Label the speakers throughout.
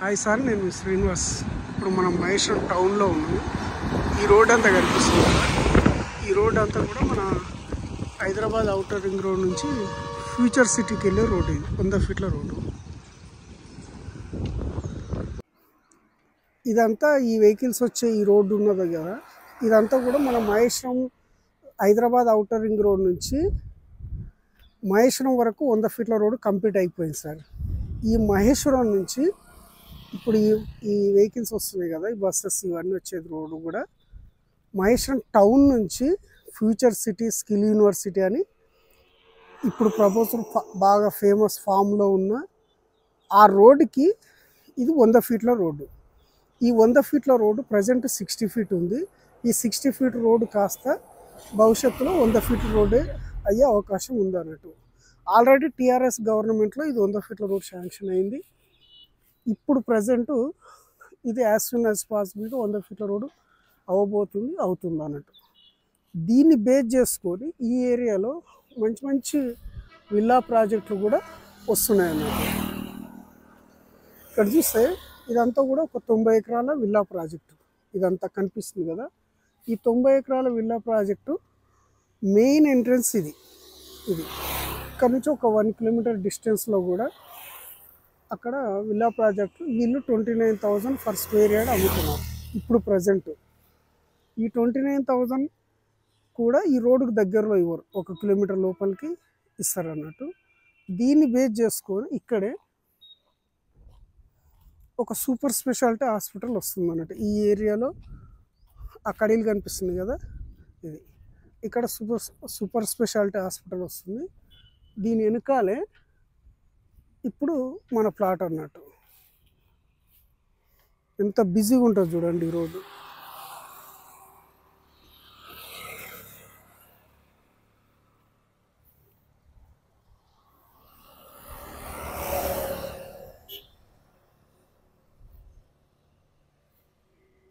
Speaker 1: Hi sir, నేను శ్రీనివాస్. ఇప్పుడు మనం మహేశ్వరం టౌన్లో ఉన్నాము. ఈ రోడ్ అంతా కనిపిస్తుంది కదా, ఈ రోడ్ అంతా కూడా మన హైదరాబాద్ అవుటర్ రింగ్ రోడ్ నుంచి ఫ్యూచర్ సిటీకి వెళ్ళే రోడ్. ఇది 100 ఫీట్ల రోడ్డు. ఇదంతా ఈ వెహికల్స్ వచ్చే ఈ రోడ్డు ఉన్నది కదా, ఇదంతా కూడా మన Maheshwaram Hyderabad outer ring road నుంచి మహేశ్వరం వరకు 100 ఫీట్ల రోడ్డు కంప్లీట్ అయిపోయింది సార్. ఈ మహేశ్వరం నుంచి ఇప్పుడు ఈ వెహికల్స్ వస్తున్నాయి కదా, ఈ బస్సెస్ ఇవన్నీ వచ్చేది రోడ్డు కూడా మహేశ్వరం టౌన్ నుంచి ఫ్యూచర్ సిటీ స్కిల్ యూనివర్సిటీ అని ఇప్పుడు ప్రపోజల్ బాగా ఫేమస్ ఫామ్లో ఉన్న ఆ రోడ్డుకి ఇది 100 ఫీట్ల రోడ్డు. ఈ 100 ఫీట్ల రోడ్డు ప్రజెంట్ 60 ఫీట్ ఉంది. ఈ 60 ఫీట్ రోడ్డు కాస్త భవిష్యత్తులో 100 ఫీట్ల రోడ్డే అయ్యే అవకాశం ఉంది అన్నట్టు. ఆల్రెడీ టీఆర్ఎస్ గవర్నమెంట్లో ఇది 100 ఫీట్ల రోడ్ శాంక్షన్ అయింది. ఇప్పుడు ప్రజెంటు ఇది యాజ్ సూన్ యాజ్ పాసిబుల్గా 100 ఫీట్ల రోడ్డు అవుతుంది అన్నట్టు. దీన్ని బేస్ చేసుకొని ఈ ఏరియాలో మంచి మంచి విల్లా ప్రాజెక్టులు కూడా వస్తున్నాయి అన్నట్టు. ఇక్కడ చూస్తే ఇదంతా కూడా ఒక 90 ఎకరాల విల్లా ప్రాజెక్టు. ఇదంతా కనిపిస్తుంది కదా, ఈ 90 ఎకరాల విల్లా ప్రాజెక్టు మెయిన్ ఎంట్రన్స్ ఇది. ఇక్కడ నుంచి ఒక 1 కిలోమీటర్ డిస్టెన్స్లో కూడా అక్కడ విల్లా ప్రాజెక్టు వీళ్ళు 29,000 ఫర్ స్క్వేర్ యార్డ్ అమ్ముతున్నారు ఇప్పుడు ప్రజెంట్. ఈ 29,000 కూడా ఈ రోడ్డుకు దగ్గరలో ఇవ్వరు, 1 కిలోమీటర్ లోపలికి ఇస్తారు అన్నట్టు. దీన్ని బేస్ చేసుకొని ఇక్కడే ఒక సూపర్ స్పెషాలిటీ హాస్పిటల్ వస్తుంది అన్నట్టు. ఈ ఏరియాలో ఆ కడీలు కనిపిస్తుంది కదా, ఇది ఇక్కడ సూపర్ స్పెషాలిటీ హాస్పిటల్ వస్తుంది. దీని వెనుకాలే ఇప్పుడు మన ప్లాట్ అన్నట్టు. ఎంత బిజీగా ఉంటుంది చూడండి ఈ రోడ్డు.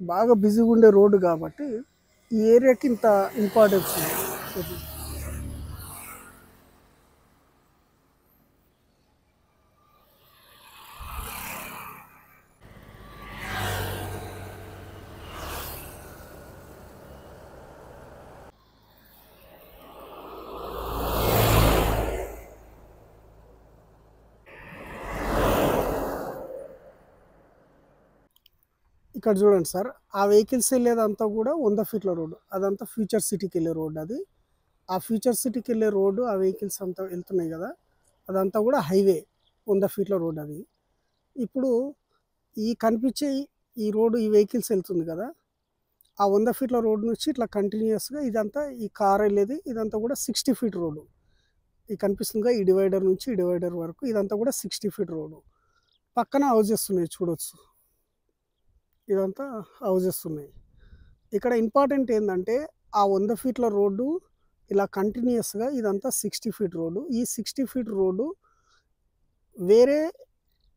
Speaker 1: బాగా బిజీగా ఉండే రోడ్డు కాబట్టి ఈ ఏరియాకి ఇంత ఇంపార్టెన్స్ ఉంది. ఇక్కడ చూడండి సార్, ఆ వెహికల్స్ వెళ్ళేదంతా కూడా 100 ఫీట్ల రోడ్డు. అదంతా ఫ్యూచర్ సిటీకి వెళ్ళే రోడ్డు. అది ఆ ఫ్యూచర్ సిటీకి వెళ్ళే రోడ్డు, ఆ వెహికల్స్ అంతా వెళ్తున్నాయి కదా, అదంతా కూడా హైవే 100 ఫీట్ల రోడ్డు. అది ఇప్పుడు ఈ కనిపించే ఈ రోడ్డు, ఈ వెహికల్స్ వెళ్తుంది కదా, ఆ 100 ఫీట్ల రోడ్డు నుంచి ఇట్లా కంటిన్యూస్గా ఇదంతా ఈ కార్ వెళ్ళేది ఇదంతా కూడా 60 ఫీట్ రోడ్డు. ఇది కనిపిస్తుందిగా, ఈ డివైడర్ నుంచి ఈ డివైడర్ వరకు ఇదంతా కూడా 60 ఫీట్ రోడ్డు. పక్కన హౌజెస్ ఉన్నాయి చూడవచ్చు, ఇదంతా హౌజెస్ ఉన్నాయి. ఇక్కడ ఇంపార్టెంట్ ఏంటంటే ఆ 100 ఫీట్ల రోడ్డు ఇలా కంటిన్యూస్గా ఇదంతా 60 ఫీట్ రోడ్డు. ఈ 60 ఫీట్ రోడ్డు వేరే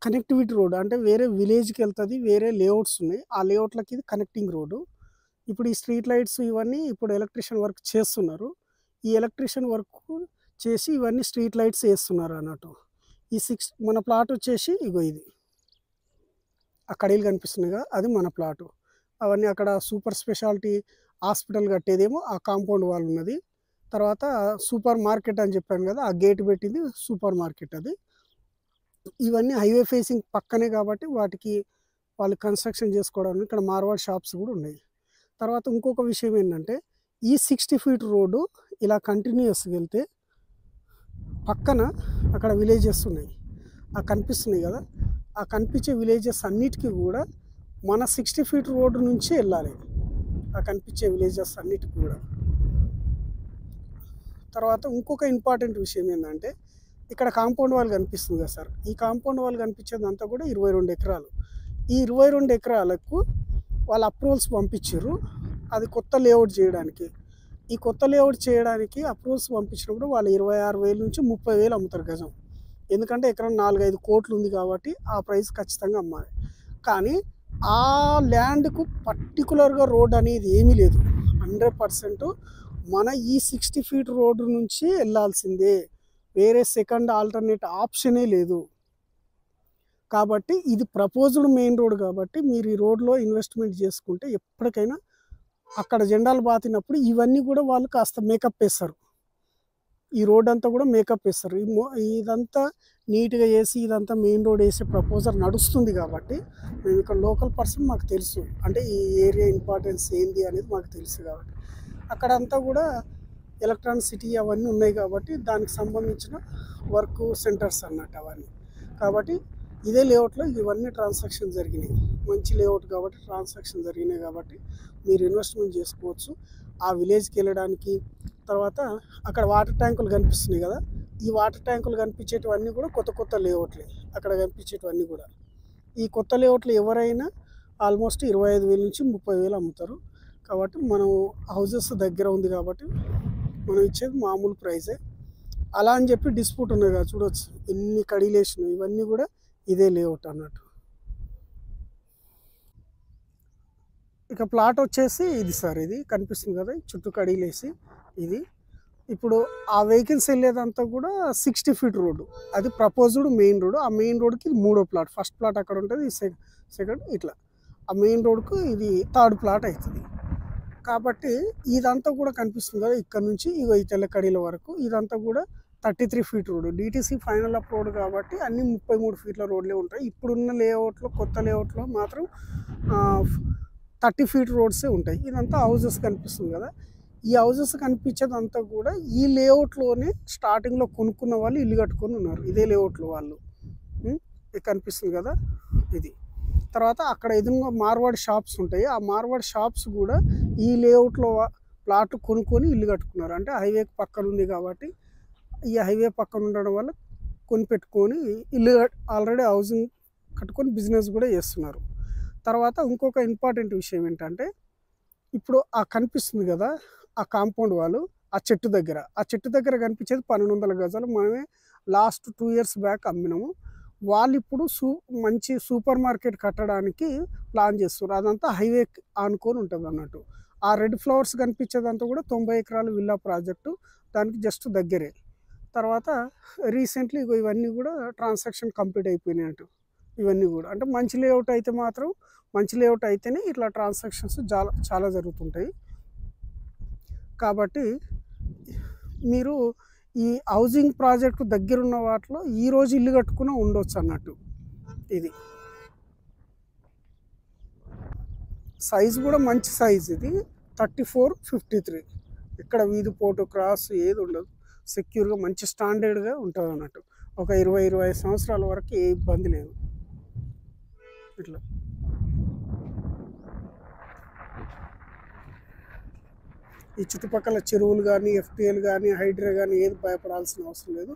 Speaker 1: కనెక్టివిటీ రోడ్డు, అంటే వేరే విలేజ్కి వెళ్తుంది, వేరే లేఅవుట్స్ ఉన్నాయి, ఆ లేఅవుట్లకి ఇది కనెక్టింగ్ రోడ్డు. ఇప్పుడు ఈ స్ట్రీట్ లైట్స్ ఇవన్నీ ఇప్పుడు ఎలక్ట్రీషియన్ వర్క్ చేస్తున్నారు. ఈ ఎలక్ట్రీషియన్ వర్క్ చేసి ఇవన్నీ స్ట్రీట్ లైట్స్ వేస్తున్నారు అన్నట్టు. ఈ మన ప్లాట్ వచ్చేసి ఇగో ఇది ఆ కడీలు కనిపిస్తున్నాయిగా, అది మన ప్లాటు. అవన్నీ అక్కడ సూపర్ స్పెషాలిటీ హాస్పిటల్ కట్టేదేమో ఆ కాంపౌండ్ వాల్ ఉన్నది. తర్వాత సూపర్ మార్కెట్ అని చెప్పాను కదా, ఆ గేట్ పెట్టింది సూపర్ మార్కెట్. అది ఇవన్నీ హైవే ఫేసింగ్ పక్కనే కాబట్టి వాటికి వాళ్ళు కన్స్ట్రక్షన్ చేసుకోవడానికి ఇక్కడ మార్వాడ్ షాప్స్ కూడా ఉన్నాయి. తర్వాత ఇంకొక విషయం ఏంటంటే ఈ 60 ఫీట్ రోడ్డు ఇలా కంటిన్యూస్గా వెళ్తే పక్కన అక్కడ విలేజెస్ ఉన్నాయి, ఆ కనిపిస్తున్నాయి కదా, ఆ కనిపించే విలేజెస్ అన్నిటికీ కూడా మన 60 ఫీట్ రోడ్డు నుంచి వెళ్ళాలి, ఆ కనిపించే విలేజెస్ అన్నిటికీ కూడా. తర్వాత ఇంకొక ఇంపార్టెంట్ విషయం ఏంటంటే ఇక్కడ కాంపౌండ్ వాల్ కనిపిస్తుంది కదా సార్, ఈ కాంపౌండ్ వాల్ కనిపించేదంతా కూడా 22 ఎకరాలు. ఈ 22 ఎకరాలకు వాళ్ళు అప్రూవల్స్ పంపించారు, అది కొత్త లేఅవుట్ చేయడానికి. ఈ కొత్త లేఅవుట్ చేయడానికి అప్రూవల్స్ పంపించినప్పుడు వాళ్ళు 26,000 నుంచి 30,000 అమ్ముతారు గజం. ఎందుకంటే ఎకరం 4-5 కోట్లు ఉంది కాబట్టి ఆ ప్రైస్ ఖచ్చితంగా అమ్మాలి. కానీ ఆ ల్యాండ్కు పర్టికులర్గా రోడ్ అనేది ఏమీ లేదు, 100% మన ఈ 60 ఫీట్ రోడ్డు నుంచి వెళ్ళాల్సిందే, వేరే సెకండ్ ఆల్టర్నేట్ ఆప్షనే లేదు. కాబట్టి ఇది ప్రపోజ్డ్ మెయిన్ రోడ్ కాబట్టి మీరు ఈ రోడ్లో ఇన్వెస్ట్మెంట్ చేసుకుంటే ఎప్పటికైనా అక్కడ జెండాలు బాతినప్పుడు ఇవన్నీ కూడా వాళ్ళు కాస్త మేకప్ వేస్తారు. ఈ రోడ్ అంతా కూడా మేకప్ వేస్తారు. ఇదంతా నీట్గా చేసి ఇదంతా మెయిన్ రోడ్ వేసే ప్రపోజల్ నడుస్తుంది కాబట్టి మేము ఇక్కడ లోకల్ పర్సన్, మాకు తెలుసు అంటే ఈ ఏరియా ఇంపార్టెన్స్ ఏంది అనేది మాకు తెలుసు కాబట్టి అక్కడంతా కూడా ఎలక్ట్రానిక్ సిటీ అవన్నీ ఉన్నాయి కాబట్టి దానికి సంబంధించిన వర్క్ సెంటర్స్ అన్నట్టు అవన్నీ. కాబట్టి ఇదే లేఅవుట్లో ఇవన్నీ ట్రాన్సాక్షన్ జరిగినాయి, మంచి లేఅవుట్ కాబట్టి ట్రాన్సాక్షన్ జరిగినాయి కాబట్టి మీరు ఇన్వెస్ట్మెంట్ చేసుకోవచ్చు. ఆ విలేజ్కి వెళ్ళడానికి తర్వాత అక్కడ వాటర్ ట్యాంకులు కనిపిస్తున్నాయి కదా, ఈ వాటర్ ట్యాంకులు కనిపించేటివన్నీ కూడా కొత్త కొత్త లేఅవుట్లే. అక్కడ కనిపించేటివన్నీ కూడా ఈ కొత్త లేఅవుట్లు ఎవరైనా ఆల్మోస్ట్ 25,000 నుంచి 30,000 అమ్ముతారు. కాబట్టి మనం హౌజెస్ దగ్గర ఉంది కాబట్టి మనం ఇచ్చేది మామూలు ప్రైజే. అలా అని చెప్పి డిస్ప్యూట్ ఉన్నాయి కదా, చూడవచ్చు ఎన్ని కడీలేషన్, ఇవన్నీ కూడా ఇదే లేఅవుట్ అన్నట్టు. ఇక ప్లాట్ వచ్చేసి ఇది సార్, ఇది కనిపిస్తుంది కదా చుట్టూ కడీలేసి ఇది. ఇప్పుడు ఆ వెహికల్స్ వెళ్ళేదంతా కూడా 60 ఫీట్ రోడ్డు, అది ప్రపోజ్డ్ మెయిన్ రోడ్. ఆ మెయిన్ రోడ్కి ఇది 3వ ప్లాట్, ఫస్ట్ ప్లాట్ అక్కడ ఉంటుంది, సెకండ్ ఇట్లా ఆ మెయిన్ రోడ్కు ఇది 3rd ప్లాట్ అవుతుంది. కాబట్టి ఇదంతా కూడా కనిపిస్తుంది కదా ఇక్కడ నుంచి ఇగో ఈ తెల్లకడీల వరకు, ఇదంతా కూడా 33 feet road. DTC final up road కాబట్టి అన్ని 33 ఫీట్ల రోడ్లే ఉంటాయి. ఇప్పుడున్న లేఅవుట్లో, కొత్త లేఅవుట్లో మాత్రం 30 ఫీట్ రోడ్సే ఉంటాయి. ఇదంతా హౌజెస్ కనిపిస్తుంది కదా, ఈ హౌజెస్ కనిపించేదంతా కూడా ఈ లేఅవుట్లోనే స్టార్టింగ్లో కొనుక్కున్న వాళ్ళు ఇల్లు కట్టుకొని ఉన్నారు, ఇదే లేఅవుట్లో వాళ్ళు. ఇది కనిపిస్తుంది కదా ఇది. తర్వాత అక్కడ ఎదురుగా మార్వాడి షాప్స్ ఉంటాయి, ఆ మార్వాడి షాప్స్ కూడా ఈ లేఅవుట్లో ప్లాట్ కొనుక్కొని ఇల్లు కట్టుకున్నారు. అంటే హైవేకి పక్కన ఉంది కాబట్టి ఈ హైవే పక్కన ఉండడం వల్ల కొనిపెట్టుకొని ఇల్లు ఆల్రెడీ హౌసింగ్ కట్టుకొని బిజినెస్ కూడా చేస్తున్నారు. తర్వాత ఇంకొక ఇంపార్టెంట్ విషయం ఏంటంటే ఇప్పుడు ఆ కనిపిస్తుంది కదా ఆ కాంపౌండ్ వాళ్ళు, ఆ చెట్టు దగ్గర కనిపించేది 1200 గజాలు. మనమే లాస్ట్ 2 ఇయర్స్ బ్యాక్ అమ్మినాము. వాళ్ళు ఇప్పుడు మంచి సూపర్ మార్కెట్ కట్టడానికి ప్లాన్ చేస్తున్నారు. అదంతా హైవే ఆనుకొని ఉంటుంది అన్నట్టు. ఆ రెడ్ ఫ్లవర్స్ కనిపించేదంతా కూడా 90 ఎకరాల విల్లా ప్రాజెక్టు, దానికి జస్ట్ దగ్గరే. తర్వాత రీసెంట్లీ ఇవన్నీ కూడా ట్రాన్సాక్షన్ కంప్లీట్ అయిపోయినాయి అంటూ. ఇవన్నీ కూడా అంటే మంచి లేఅవుట్ అయితే మాత్రం, మంచి లేఅవుట్ అయితేనే ఇట్లా ట్రాన్సాక్షన్స్ చాలా జరుగుతుంటాయి. కాబట్టి మీరు ఈ హౌసింగ్ ప్రాజెక్టు దగ్గరున్న వాటిలో ఈరోజు ఇల్లు కట్టుకుని ఉండొచ్చు అన్నట్టు. ఇది సైజు కూడా మంచి సైజ్, ఇది 34-53. ఇక్కడ వీధి పోటు క్రాస్ ఏది ఉండదు, సెక్యూర్గా మంచి స్టాండర్డ్గా ఉంటుంది అన్నట్టు. ఒక 20-25 సంవత్సరాల వరకు ఏ ఇబ్బంది లేదు. ఇట్లా ఈ చుట్టుపక్కల చెరువులు కానీ, ఎఫ్టీఎల్ కానీ, హైడ్రా కానీ ఏది భయపడాల్సిన అవసరం లేదు.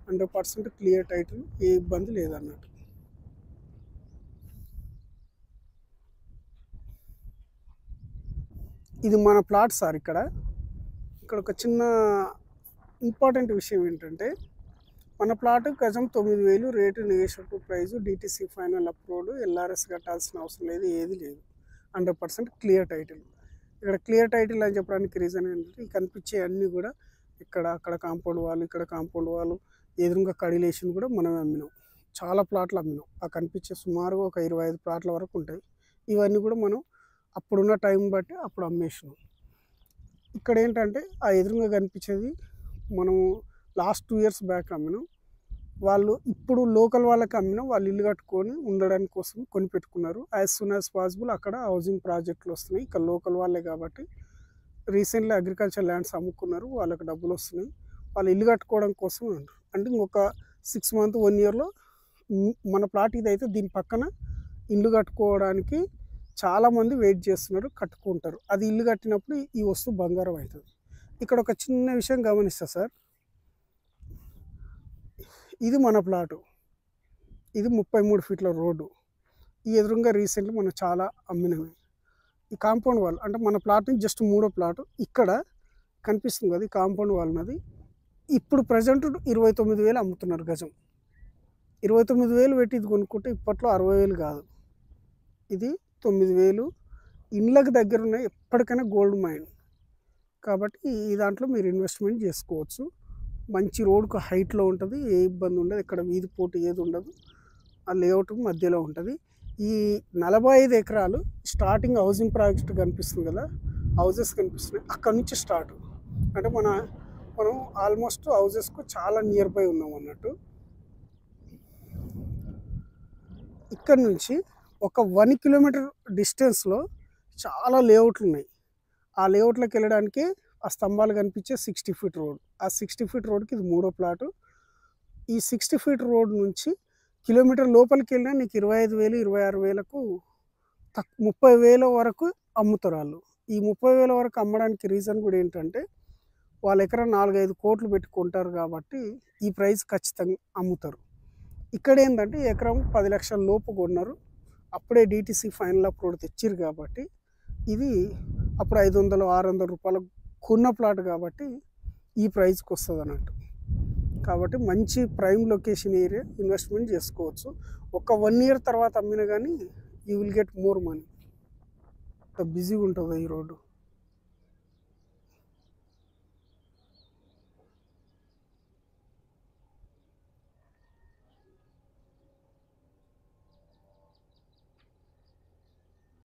Speaker 1: 100% క్లియర్ టైటిల్, ఏ ఇబ్బంది లేదన్నట్టు. ఇది మన ప్లాట్ సార్. ఇక్కడ ఒక చిన్న ఇంపార్టెంట్ విషయం ఏంటంటే మన ప్లాట్ గజం 9,000, rate negotiable price, DTC final approved, LRS కట్టాల్సిన అవసరం లేదు, ఏది లేదు. 100% క్లియర్ టైటిల్. ఇక్కడ క్లియర్ టైటిల్ అని చెప్పడానికి రీజన్ ఏంటంటే కనిపించే అన్నీ కూడా అక్కడ కాంపౌండ్ వాళ్ళు, ఇక్కడ కాంపౌండ్ వాళ్ళు, ఎదురుగా కడిలేషన్ కూడా మనమే అమ్మినాం. చాలా ప్లాట్లు అమ్మినాం. ఆ కనిపించే సుమారుగా ఒక 25 ప్లాట్ల వరకు ఉంటాయి. ఇవన్నీ కూడా మనం అప్పుడున్న టైం బట్టి అప్పుడు అమ్మేసినాం. ఇక్కడ ఏంటంటే ఆ ఎదురుగా కనిపించేది మనము లాస్ట్ 2 ఇయర్స్ బ్యాక్ అమ్మినాం. వాళ్ళు ఇప్పుడు లోకల్ వాళ్ళకి అమ్మినాం, వాళ్ళు ఇల్లు కట్టుకొని ఉండడానికి కోసం కొనిపెట్టుకున్నారు. యాజ్ సూన్ యాజ్ పాసిబుల్ అక్కడ హౌసింగ్ ప్రాజెక్టులు వస్తున్నాయి. ఇక్కడ లోకల్ వాళ్ళే కాబట్టి రీసెంట్లీ అగ్రికల్చర్ ల్యాండ్స్ అమ్ముకున్నారు, వాళ్ళకి డబ్బులు వస్తున్నాయి. వాళ్ళు ఇల్లు కట్టుకోవడం కోసం అంటే ఇంకొక 6 months 1 yearలో మన ప్లాట్ ఇదైతే దీని పక్కన ఇల్లు కట్టుకోవడానికి చాలామంది వెయిట్ చేస్తున్నారు, కట్టుకుంటారు. అది ఇల్లు కట్టినప్పుడు ఈ వస్తువు బంగారం అవుతుంది. ఇక్కడ ఒక చిన్న విషయం గమనిస్తా సార్, ఇది మన ప్లాటు, ఇది 33 ఫీట్ల రోడ్డు. ఈ ఎదురుగా రీసెంట్లీ మనం చాలా అమ్మినవి. ఈ కాంపౌండ్ వాల్ అంటే మన ప్లాట్ జస్ట్ 3వ ప్లాటు ఇక్కడ కనిపిస్తుంది కదా, ఈ కాంపౌండ్ వాల్ ఉన్నది. ఇప్పుడు ప్రజెంట్ 29,000 అమ్ముతున్నారు గజం. 29,000 పెట్టి ఇది కొనుక్కుంటే ఇప్పట్లో 60,000 కాదు, ఇది 9,000. ఇండ్లకు దగ్గర ఉన్నాయి, ఎప్పటికైనా గోల్డ్ మైన్. కాబట్టి ఈ దాంట్లో మీరు ఇన్వెస్ట్మెంట్ చేసుకోవచ్చు. మంచి రోడ్కు హైట్లో ఉంటుంది, ఏ ఇబ్బంది ఉండదు, ఇక్కడ వీధి పోటీ ఏది ఉండదు. ఆ లేఅవుట్ మధ్యలో ఉంటుంది. ఈ 45 ఎకరాలు స్టార్టింగ్ హౌసింగ్ ప్రాజెక్ట్ కనిపిస్తుంది కదా, హౌజెస్ కనిపిస్తున్నాయి, అక్కడ నుంచి స్టార్ట్. అంటే మనం ఆల్మోస్ట్ హౌజెస్కు చాలా నియర్ బై ఉన్నాం అన్నట్టు. ఇక్కడ నుంచి ఒక 1 కిలోమీటర్ డిస్టెన్స్లో చాలా లేఅవుట్లు ఉన్నాయి. ఆ లేఅవుట్లోకి వెళ్ళడానికి ఆ స్తంభాలు కనిపించే 60 ఫీట్ రోడ్, ఆ 60 ఫీట్ రోడ్కి ఇది 3వ ప్లాటు. ఈ 60 ఫీట్ రోడ్ నుంచి కిలోమీటర్ లోపలికి వెళ్ళినా నీకు 25,000 26,000కు 30,000 వరకు అమ్ముతారు వాళ్ళు. ఈ 30,000 వరకు అమ్మడానికి రీజన్ కూడా ఏంటంటే వాళ్ళ ఎకరా 4-5 కోట్లు పెట్టుకుంటారు కాబట్టి ఈ ప్రైస్ ఖచ్చితంగా అమ్ముతారు. ఇక్కడ ఏంటంటే ఎకరం 10 లక్షల లోపు కొన్నారు, అప్పుడే డిటిసి ఫైనల్ అప్రూవ్ తెచ్చిరు కాబట్టి ఇది అప్పుడు 500-600 రూపాయలకు కొన్న ప్లాట్ కాబట్టి ఈ ప్రైస్కి వస్తుంది అన్నట్టు. కాబట్టి మంచి ప్రైమ్ లొకేషన్ ఏరియా, ఇన్వెస్ట్మెంట్ చేసుకోవచ్చు. ఒక 1 ఇయర్ తర్వాత అమ్మినా కానీ you will get more money. బిజీగా ఉంటుంది ఈ రోడ్డు.